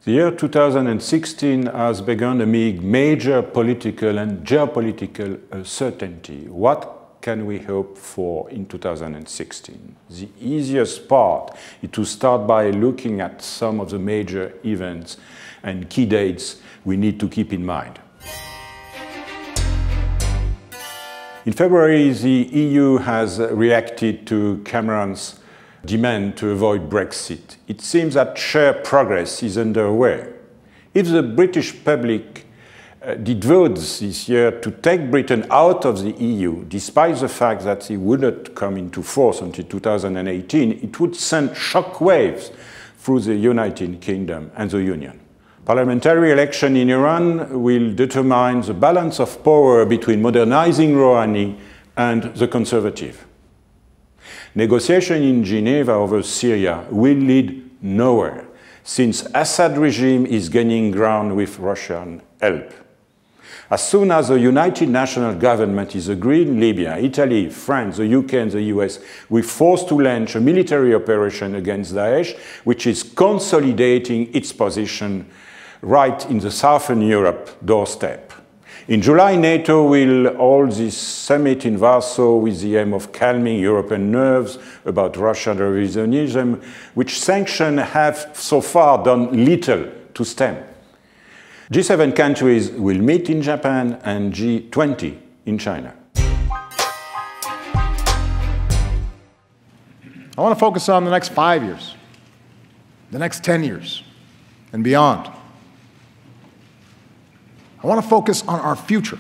The year 2016 has begun amid major political and geopolitical uncertainty. What can we hope for in 2016? The easiest part is to start by looking at some of the major events and key dates we need to keep in mind. In February, the EU has reacted to Cameron's demand to avoid Brexit. It seems that shared progress is underway. If the British public did vote this year to take Britain out of the EU, despite the fact that it would not come into force until 2018, it would send shockwaves through the United Kingdom and the Union. Parliamentary election in Iran will determine the balance of power between modernizing Rouhani and the conservative. Negotiation in Geneva over Syria will lead nowhere, since Assad regime is gaining ground with Russian help. As soon as the United National Government is agreed, Libya, Italy, France, the UK and the US will be forced to launch a military operation against Daesh, which is consolidating its position right in the southern Europe doorstep. In July, NATO will hold this summit in Warsaw with the aim of calming European nerves about Russian revisionism, which sanctions have so far done little to stem. G7 countries will meet in Japan and G20 in China. I want to focus on the next 5 years, the next 10 years, and beyond. I want to focus on our future.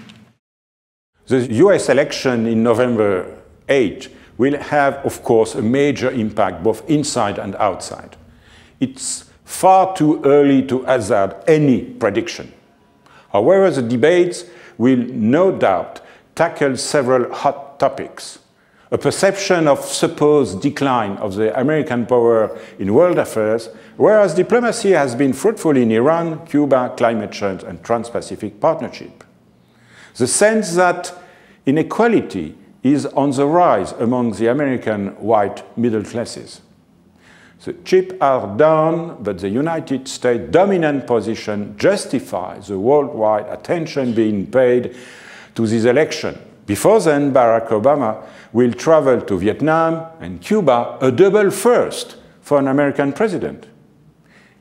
The US election in November 8 will have, of course, a major impact both inside and outside. It's far too early to hazard any prediction. However, the debates will no doubt tackle several hot topics. A perception of supposed decline of the American power in world affairs, whereas diplomacy has been fruitful in Iran, Cuba, climate change, and Trans-Pacific Partnership. The sense that inequality is on the rise among the American white middle classes. The chips are down, but the United States' dominant position justifies the worldwide attention being paid to this election. Before then, Barack Obama will travel to Vietnam and Cuba, a double first for an American president.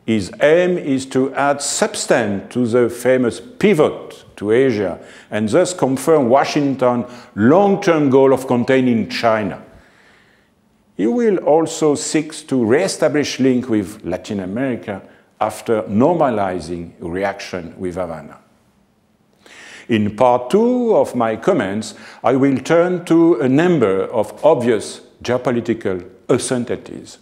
His aim is to add substance to the famous pivot to Asia and thus confirm Washington's long-term goal of containing China. He will also seek to re-establish links with Latin America after normalizing reaction with Havana. In part 2 of my comments, I will turn to a number of obvious geopolitical uncertainties.